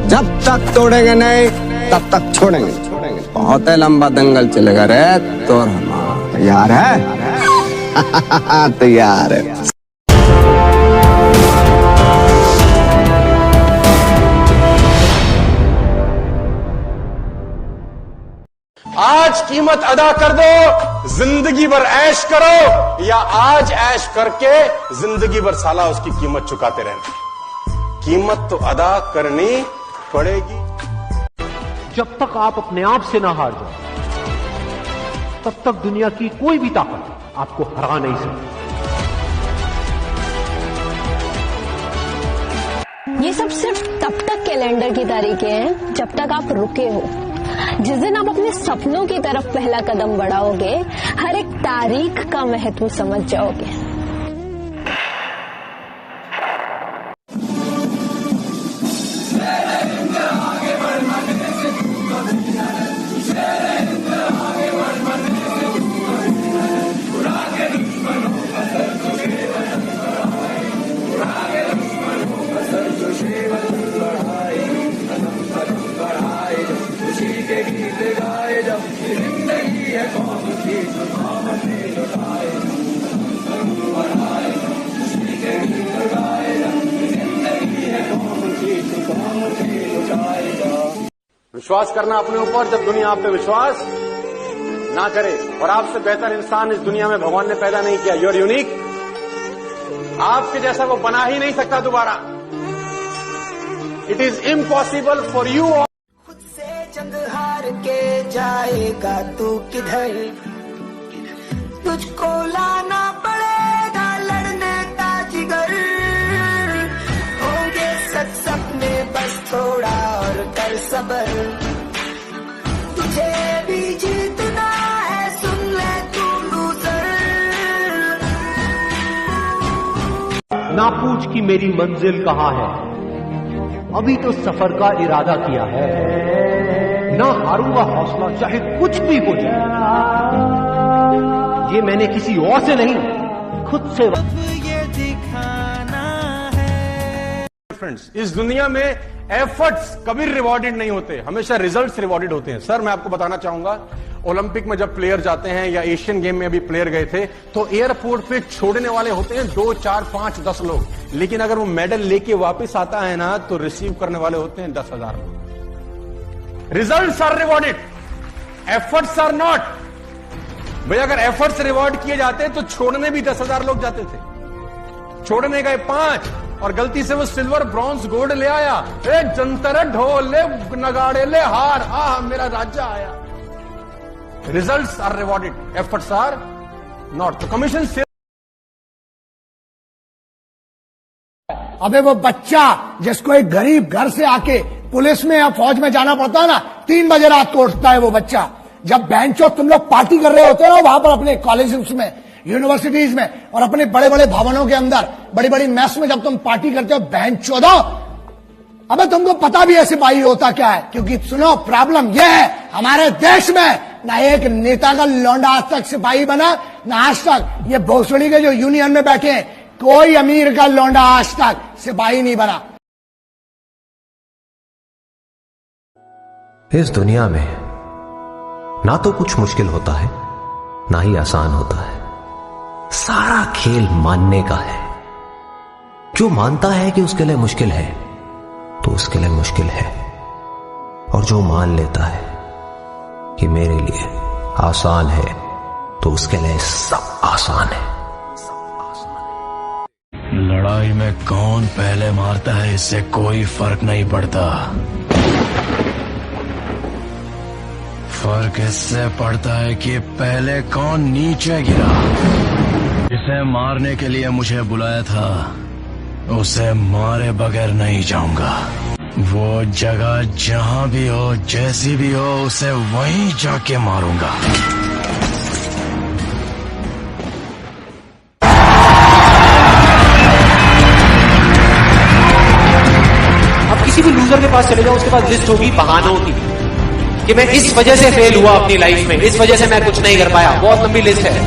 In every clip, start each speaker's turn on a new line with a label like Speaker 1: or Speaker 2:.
Speaker 1: जब तक तोड़ेंगे नहीं तब तक छोड़ेंगे। बहुत ही लंबा दंगल चलेगा रे। तो तैयार है? तैयार है।
Speaker 2: आज कीमत अदा कर दो, जिंदगी भर ऐश करो, या आज ऐश करके जिंदगी भर साला उसकी कीमत चुकाते रहना। कीमत तो अदा करनी पड़ेगी।
Speaker 3: जब तक आप अपने आप से ना हार जाओ, तब तक दुनिया की कोई भी ताकत आपको हरा नहीं सकती।
Speaker 4: ये सब सिर्फ तब तक कैलेंडर की तारीखें हैं जब तक आप रुके हो। जिस दिन आप अपने सपनों की तरफ पहला कदम बढ़ाओगे, हर एक तारीख का महत्व समझ जाओगे।
Speaker 2: विश्वास करना अपने ऊपर जब दुनिया आप पे विश्वास ना करे। और आपसे बेहतर इंसान इस दुनिया में भगवान ने पैदा नहीं किया। You are unique. आपके जैसा वो बना ही नहीं सकता दोबारा। It is impossible for you.
Speaker 5: खुद से जंग हार के जाएगा तू किधर, तुझको लाना पड़ेगा लड़ने का जिगर। होंगे सच सपने बस थोड़ा और कर सबर, तुझे भी जीतना है सुन ले तू लूजर।
Speaker 3: ना पूछ कि मेरी मंजिल कहां है, अभी तो सफर का इरादा किया है। ना हारूंगा हौसला चाहे कुछ भी हो जाए। ये मैंने किसी और से नहीं, खुद से।
Speaker 5: ये दिखाना है।
Speaker 2: फ्रेंड्स, इस दुनिया में एफर्ट्स कभी रिवॉर्डेड नहीं होते, हमेशा रिजल्ट्स रिवॉर्डेड होते हैं। सर, मैं आपको बताना चाहूंगा, ओलंपिक में जब प्लेयर जाते हैं या एशियन गेम में अभी प्लेयर गए थे, तो एयरपोर्ट पे छोड़ने वाले होते हैं 2, 4, 5, 10 लोग। लेकिन अगर वो मेडल लेके वापस आता है ना, तो रिसीव करने वाले होते हैं 10,000 लोग। Results are rewarded, efforts are not. भाई, अगर एफर्ट्स रिवॉर्ड किए जाते तो छोड़ने भी 10,000 लोग जाते थे। छोड़ने गए 5 और गलती से वो सिल्वर, ब्रॉन्ज, गोल्ड ले आया। ए जंतर, ढोल ले, नगाड़े ले, हार, मेरा राज्य आया। Results are rewarded, efforts are not. तो कमीशन से
Speaker 6: अबे वो बच्चा जिसको एक गरीब घर से आके पुलिस में या फौज में जाना पड़ता है ना, 3 बजे रात को उठता है वो बच्चा। जब बेंचो तुम लोग पार्टी कर रहे होते हो ना वहां पर अपने कॉलेजेस में, यूनिवर्सिटीज में और अपने बड़े बड़े भवनों के अंदर, बड़ी बड़ी मेस में जब तुम पार्टी करते हो, बेंचो दो, अबे तुमको पता भी है सिपाही होता क्या है। क्योंकि सुनो, प्रॉब्लम यह है हमारे देश में, ना एक नेता का लौंडा आज तक सिपाही बना, ना आज तक ये भोसड़ी के जो यूनियन में बैठे हैं, कोई अमीर का लौंडा आज तक सिपाही नहीं बना।
Speaker 7: इस दुनिया में ना तो कुछ मुश्किल होता है, ना ही आसान होता है। सारा खेल मानने का है। जो मानता है कि उसके लिए मुश्किल है, तो उसके लिए मुश्किल है। और जो मान लेता है कि मेरे लिए आसान है, तो उसके लिए सब आसान है।
Speaker 8: लड़ाई में कौन पहले मारता है इससे कोई फर्क नहीं पड़ता। फर्क इससे पड़ता है कि पहले कौन नीचे गिरा। जिसे मारने के लिए मुझे बुलाया था, उसे मारे बगैर नहीं जाऊंगा। वो जगह जहां भी हो, जैसी भी हो, उसे वहीं जाके मारूंगा।
Speaker 3: अब किसी भी लूजर के पास चले जाओ, उसके पास लिस्ट होगी बहानों की कि मैं इस वजह से फेल हुआ अपनी लाइफ में, इस वजह से मैं कुछ नहीं कर पाया। बहुत लंबी लिस्ट है।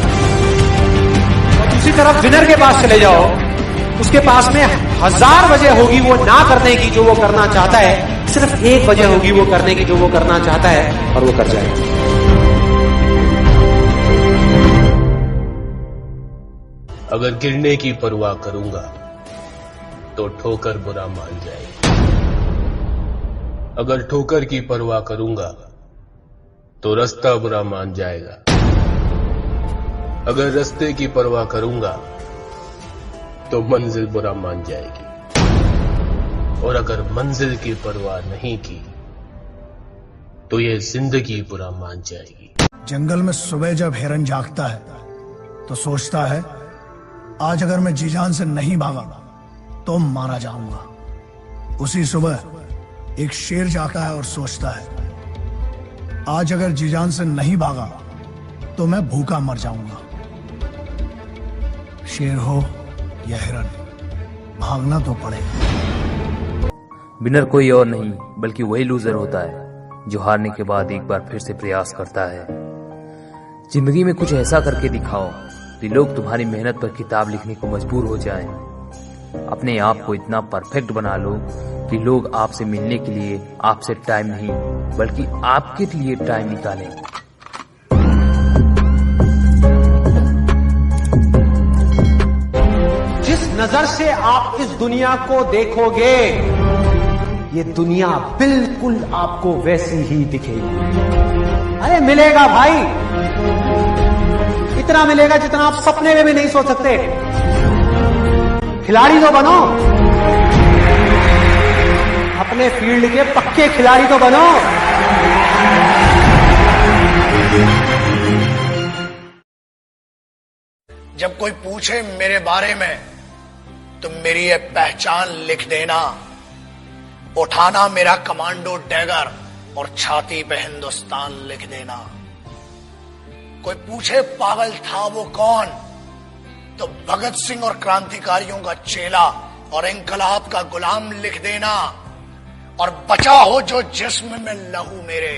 Speaker 3: और दूसरी तरफ विनर के पास चले जाओ, उसके पास में 1000 वजह होगी वो ना करने की जो वो करना चाहता है। सिर्फ एक वजह होगी वो करने की, जो वो करना चाहता है, और वो कर जाएगा।
Speaker 9: अगर गिरने की परवाह करूंगा तो ठोकर बुरा मान जाएगी, अगर ठोकर की परवाह करूंगा तो रास्ता बुरा मान जाएगा, अगर रास्ते की परवाह करूंगा तो मंजिल बुरा मान जाएगी, और अगर मंजिल की परवाह नहीं की तो ये जिंदगी बुरा मान जाएगी।
Speaker 6: जंगल में सुबह जब हिरन जागता है तो सोचता है आज अगर मैं जी जान से नहीं भागा तो मारा जाऊंगा। उसी सुबह एक शेर जागता है और सोचता है आज अगर जी जान से नहीं भागा तो मैं भूखा मर जाऊंगा। शेर हो या हिरन, भागना तो पड़ेगा।
Speaker 10: विनर कोई और नहीं बल्कि वही लूजर होता है जो हारने के बाद एक बार फिर से प्रयास करता है। जिंदगी में कुछ ऐसा करके दिखाओ कि लोग तुम्हारी मेहनत पर किताब लिखने को मजबूर हो जाएं। अपने आप को इतना परफेक्ट बना लो कि लोग आपसे मिलने के लिए आपसे टाइम नहीं बल्कि आपके लिए टाइम निकालें।
Speaker 3: जिस नजर से आप इस दुनिया को देखोगे, ये दुनिया बिल्कुल आपको वैसी ही दिखेगी। अरे मिलेगा भाई, इतना मिलेगा जितना आप सपने में भी नहीं सोच सकते। खिलाड़ी तो बनो, अपने फील्ड के पक्के खिलाड़ी तो बनो।
Speaker 6: जब कोई पूछे मेरे बारे में तो मेरी ये पहचान लिख देना, उठाना मेरा कमांडो डैगर और छाती पे हिंदुस्तान लिख देना। कोई पूछे पागल था वो कौन, तो भगत सिंह और क्रांतिकारियों का चेला और इंकलाब का गुलाम लिख देना। और बचा हो जो जिस्म में लहू मेरे,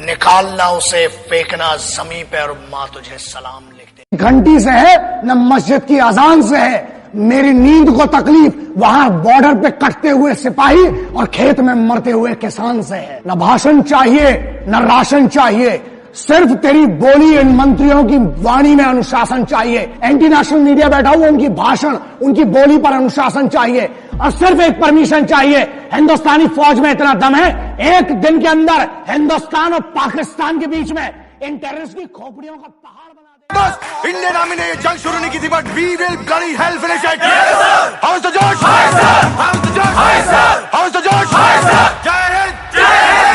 Speaker 6: निकालना उसे फेंकना जमीन पे और मां तुझे सलाम लिख दे। घंटी से है न मस्जिद की अजान से है, मेरी नींद को तकलीफ वहां बॉर्डर पे कटते हुए सिपाही और खेत में मरते हुए किसान से है। न भाषण चाहिए न राशन चाहिए, सिर्फ तेरी बोली इन मंत्रियों की वाणी में अनुशासन चाहिए। एंटी नेशनल मीडिया बैठा हुआ, उनकी भाषण उनकी बोली पर अनुशासन चाहिए। और सिर्फ एक परमिशन चाहिए, हिंदुस्तानी फौज में इतना दम है, एक दिन के अंदर हिंदुस्तान और पाकिस्तान के बीच में इन टेररिस्ट की खोपड़ियों का पहाड़ बना दे।
Speaker 11: बस इंडियन आर्मी ने ये जंग शुरू नहीं की थी, but we will bloody hell finish it. How is the जोश? Hi sir. How is the जोश? Hi sir. How is the जोश? Hi sir. जय हिंद, जय Hind.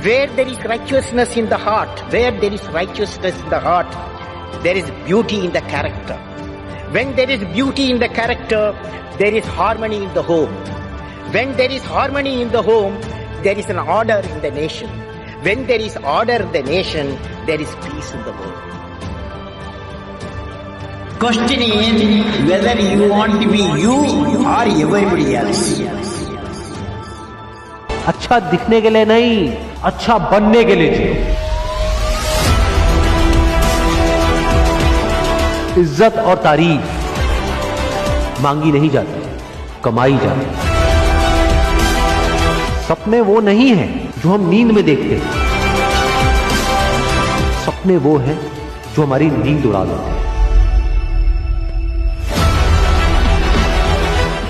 Speaker 12: Where there is righteousness in the heart, where there is righteousness in the heart, there is beauty in the character. When there is beauty in the character, there is harmony in the home. When there is harmony in the home, there is an order in the nation. When there is order in the nation, there is peace in the world. Question is whether you want to be you or everybody else.
Speaker 3: अच्छा दिखने के लिए नहीं, अच्छा बनने के लिए जियो। इज्जत और तारीफ मांगी नहीं जाती, कमाई जाती। सपने वो नहीं हैं जो हम नींद में देखते हैं, सपने वो हैं जो हमारी नींद उड़ा देते हैं।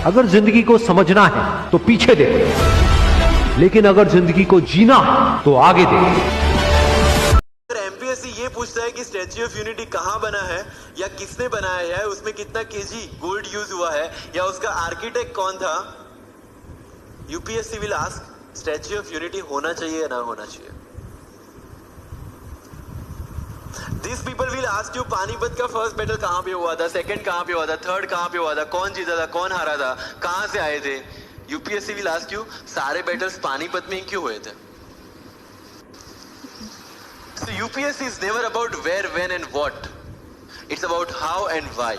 Speaker 3: अगर जिंदगी को समझना है तो पीछे देखो, लेकिन अगर जिंदगी को जीना तो आगे देखो।
Speaker 13: एमपीएससी ये पूछता है कि स्टैच्यू ऑफ यूनिटी कहां बना है या किसने बनाया है, उसमें कितना केजी गोल्ड यूज हुआ है या उसका आर्किटेक्ट कौन था, UPSC will ask statue of unity होना चाहिए या ना होना चाहिए। This people will ask you Panipat का फर्स्ट बैटल कहां पे हुआ था, सेकंड कहां पे हुआ था, थर्ड कहां पे हुआ था, कौन जीता था, कौन हारा था, कहां से आए थे, यूपीएससी विल आस्क यू सारे बैटल्स पानीपत में क्यों हुए थे? So UPSC is never about where, when and what. It's about how and why.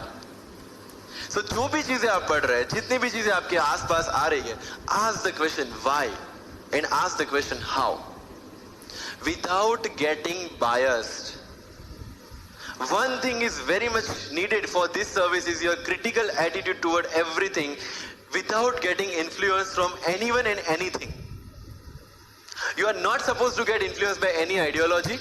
Speaker 13: So जो भी चीजें आप पढ़ रहे हैं, जितनी भी चीजें आपके आसपास आ रही है, ask the question why and ask the question how. Without getting biased. One thing is very much needed for this service is your critical attitude toward everything without getting influence from anyone and anything. You are not supposed to get influenced by any ideology.